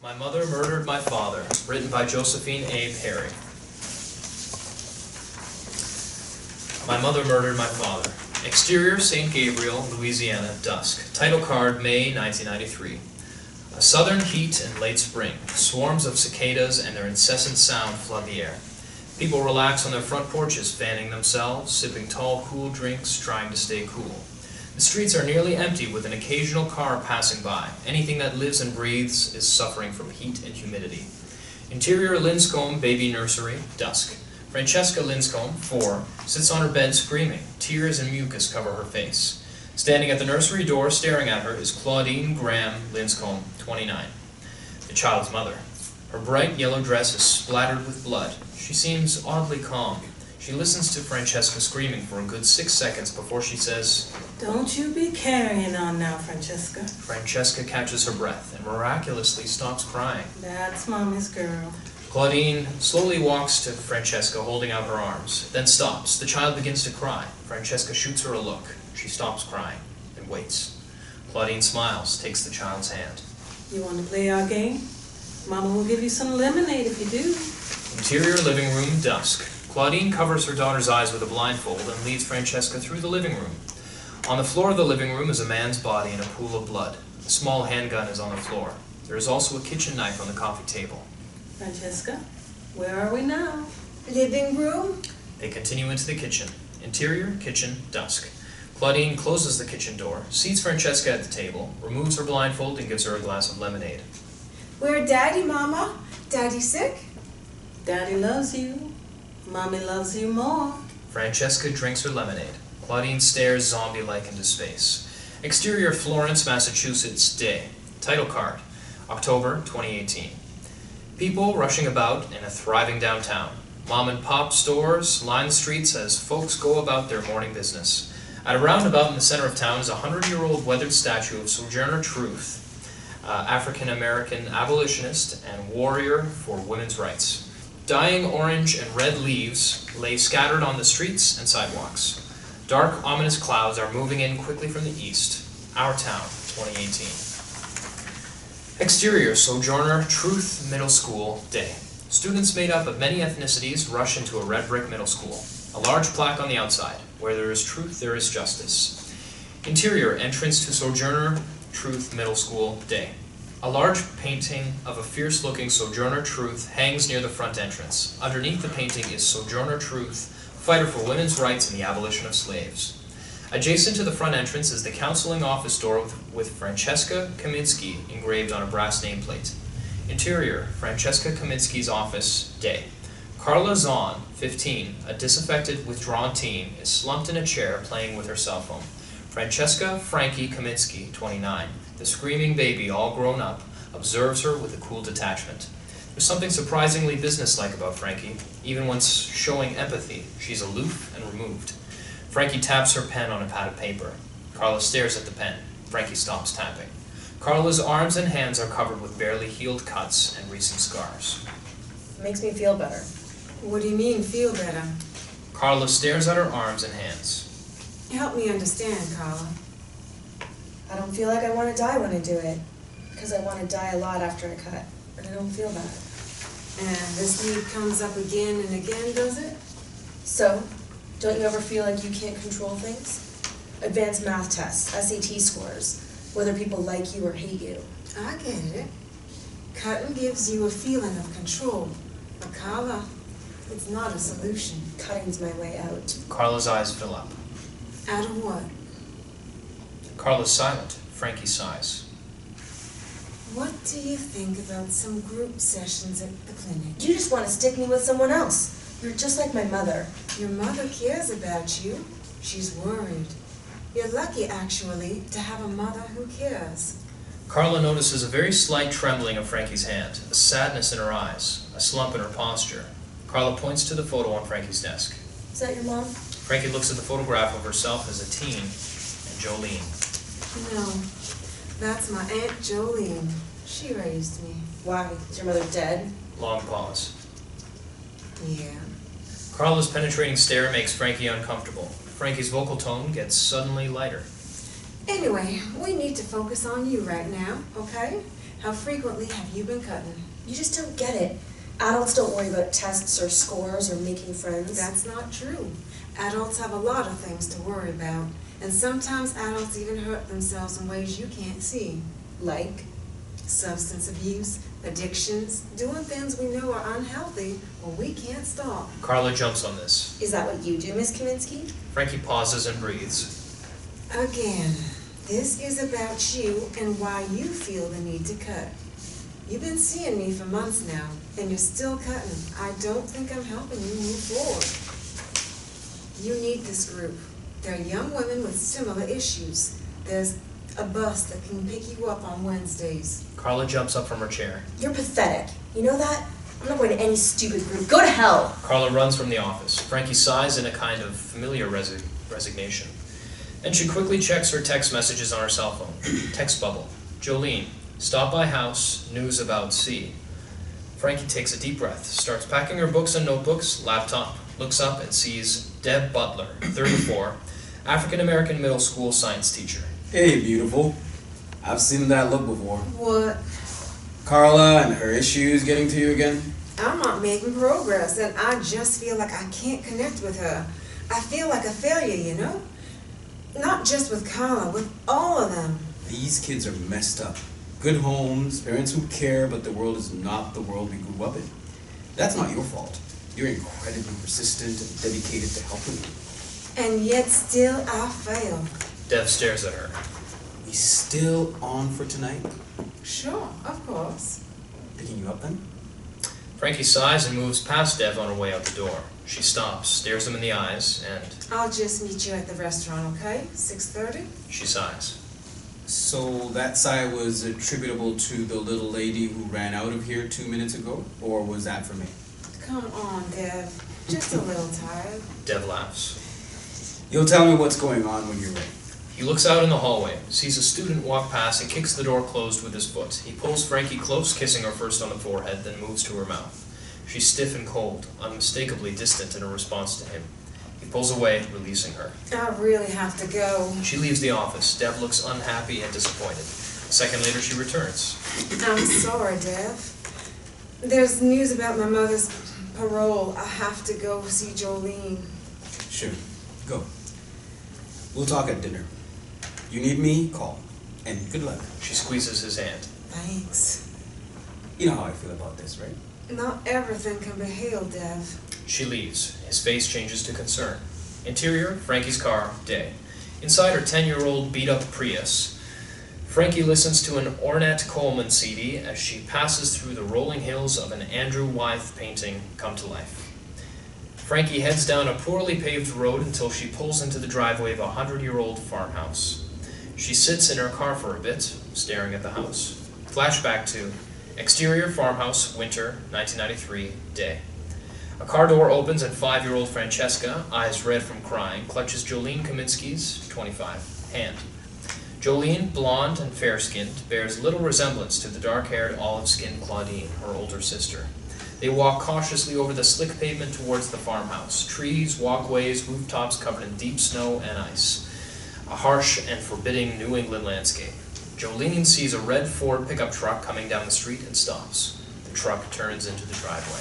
My Mother Murdered My Father, written by Josephine A. Perry. My Mother Murdered My Father. Exterior, St. Gabriel, Louisiana, dusk. Title card, May 1993. A southern heat and late spring. Swarms of cicadas and their incessant sound flood the air. People relax on their front porches, fanning themselves, sipping tall, cool drinks, trying to stay cool. The streets are nearly empty with an occasional car passing by. Anything that lives and breathes is suffering from heat and humidity. Interior Linscomb Baby Nursery, dusk. Francesca Linscomb, 4, sits on her bed screaming. Tears and mucus cover her face. Standing at the nursery door staring at her is Claudine Graham Linscomb, 29, the child's mother. Her bright yellow dress is splattered with blood. She seems oddly calm. She listens to Francesca screaming for a good 6 seconds before she says, "Don't you be carrying on now, Francesca." Francesca catches her breath and miraculously stops crying. That's Mommy's girl. Claudine slowly walks to Francesca, holding out her arms, then stops. The child begins to cry. Francesca shoots her a look. She stops crying and waits. Claudine smiles, takes the child's hand. You want to play our game? Mama will give you some lemonade if you do. Interior living room, dusk. Claudine covers her daughter's eyes with a blindfold and leads Francesca through the living room. On the floor of the living room is a man's body in a pool of blood. A small handgun is on the floor. There is also a kitchen knife on the coffee table. Francesca, where are we now? Living room? They continue into the kitchen. Interior, kitchen, dusk. Claudine closes the kitchen door, seats Francesca at the table, removes her blindfold, and gives her a glass of lemonade. Where Daddy, Mama? Daddy sick? Daddy loves you. Mommy loves you more. Francesca drinks her lemonade. Claudine stares zombie-like into space. Exterior Florence, Massachusetts, day. Title card, October 2018. People rushing about in a thriving downtown. Mom and pop stores line the streets as folks go about their morning business. At a roundabout in the center of town is a 100-year-old weathered statue of Sojourner Truth, African-American abolitionist and warrior for women's rights. Dying orange and red leaves lay scattered on the streets and sidewalks. Dark, ominous clouds are moving in quickly from the east. Our Town, 2018. Exterior, Sojourner Truth Middle School, day. Students made up of many ethnicities rush into a red brick middle school. A large plaque on the outside. Where there is truth, there is justice. Interior, entrance to Sojourner Truth Middle School, day. A large painting of a fierce-looking Sojourner Truth hangs near the front entrance. Underneath the painting is Sojourner Truth, fighter for women's rights and the abolition of slaves. Adjacent to the front entrance is the counseling office door with Francesca Kaminsky engraved on a brass nameplate. Interior, Francesca Kaminsky's office, day. Carla Zahn, 15, a disaffected, withdrawn teen, is slumped in a chair playing with her cell phone. Francesca Frankie Kaminsky, 29, the screaming baby, all grown up, observes her with a cool detachment. There's something surprisingly businesslike about Frankie. Even when showing empathy, she's aloof and removed. Frankie taps her pen on a pad of paper. Carla stares at the pen. Frankie stops tapping. Carla's arms and hands are covered with barely healed cuts and recent scars. Makes me feel better. What do you mean, feel better? Carla stares at her arms and hands. Help me understand, Carla. I don't feel like I want to die when I do it. Because I want to die a lot after I cut. And I don't feel bad. And this need comes up again and again, does it? So, don't you ever feel like you can't control things? Advanced math tests, SAT scores, whether people like you or hate you. I get it. Cutting gives you a feeling of control. But Carla, it's not a solution. Cutting's my way out. Carla's eyes fill up. Out of what? Carla's silent. Frankie sighs. What do you think about some group sessions at the clinic? You just want to stick me with someone else. You're just like my mother. Your mother cares about you. She's worried. You're lucky, actually, to have a mother who cares. Carla notices a very slight trembling of Frankie's hand, a sadness in her eyes, a slump in her posture. Carla points to the photo on Frankie's desk. Is that your mom? Frankie looks at the photograph of herself as a teen and Jolene. No, that's my Aunt Jolene. She raised me. Why? Is your mother dead? Long pause. Yeah. Carla's penetrating stare makes Frankie uncomfortable. Frankie's vocal tone gets suddenly lighter. Anyway, we need to focus on you right now, okay? How frequently have you been cutting? You just don't get it. Adults don't worry about tests or scores or making friends. That's not true. Adults have a lot of things to worry about, and sometimes adults even hurt themselves in ways you can't see. Like? Substance abuse, addictions, doing things we know are unhealthy or we can't stop. Carla jumps on this. Is that what you do, Miss Kaminsky? Frankie pauses and breathes. Again, this is about you and why you feel the need to cut. You've been seeing me for months now, and you're still cutting. I don't think I'm helping you move forward. You need this group. They're young women with similar issues. There's a bus that can pick you up on Wednesdays. Carla jumps up from her chair. You're pathetic. You know that? I'm not going to any stupid group. Go to hell! Carla runs from the office. Frankie sighs in a kind of familiar resignation. Then she quickly checks her text messages on her cell phone. Text bubble. Jolene. Stop by house. News about C. Frankie takes a deep breath, starts packing her books and notebooks, laptop, looks up and sees Deb Butler, 34, African-American middle school science teacher. Hey, beautiful. I've seen that look before. What? Carla and her issues getting to you again? I'm not making progress, and I just feel like I can't connect with her. I feel like a failure, you know? Not just with Carla, with all of them. These kids are messed up. Good homes, parents who care, but the world is not the world we grew up in. That's not your fault. You're incredibly persistent and dedicated to helping them. And yet still I fail. Dev stares at her. We still on for tonight? Sure, of course. Picking you up then? Frankie sighs and moves past Dev on her way out the door. She stops, stares him in the eyes, and I'll just meet you at the restaurant, okay? 6:30? she sighs. So that sigh was attributable to the little lady who ran out of here 2 minutes ago? Or was that for me? Come on, Dev. Just a little tired. Dev laughs. You'll tell me what's going on when you're ready. He looks out in the hallway, sees a student walk past and kicks the door closed with his foot. He pulls Frankie close, kissing her first on the forehead, then moves to her mouth. She's stiff and cold, unmistakably distant in her response to him. He pulls away, releasing her. I really have to go. She leaves the office. Dev looks unhappy and disappointed. A second later, she returns. I'm sorry, Dev. There's news about my mother's parole. I have to go see Jolene. Sure. Go. We'll talk at dinner. You need me? Call. And good luck. She squeezes his hand. Thanks. You know how I feel about this, right? Not everything can be healed, Dev. She leaves. His face changes to concern. Interior, Frankie's car, day. Inside her 10-year-old beat-up Prius. Frankie listens to an Ornette Coleman CD as she passes through the rolling hills of an Andrew Wythe painting come to life. Frankie heads down a poorly paved road until she pulls into the driveway of a 100-year-old farmhouse. She sits in her car for a bit, staring at the house. Flashback to exterior farmhouse, winter, 1993, day. A car door opens and 5-year-old Francesca, eyes red from crying, clutches Jolene Kaminsky's, 25, hand. Jolene, blonde and fair-skinned, bears little resemblance to the dark-haired, olive-skinned Claudine, her older sister. They walk cautiously over the slick pavement towards the farmhouse. Trees, walkways, rooftops covered in deep snow and ice. A harsh and forbidding New England landscape. Jolene sees a red Ford pickup truck coming down the street and stops. The truck turns into the driveway.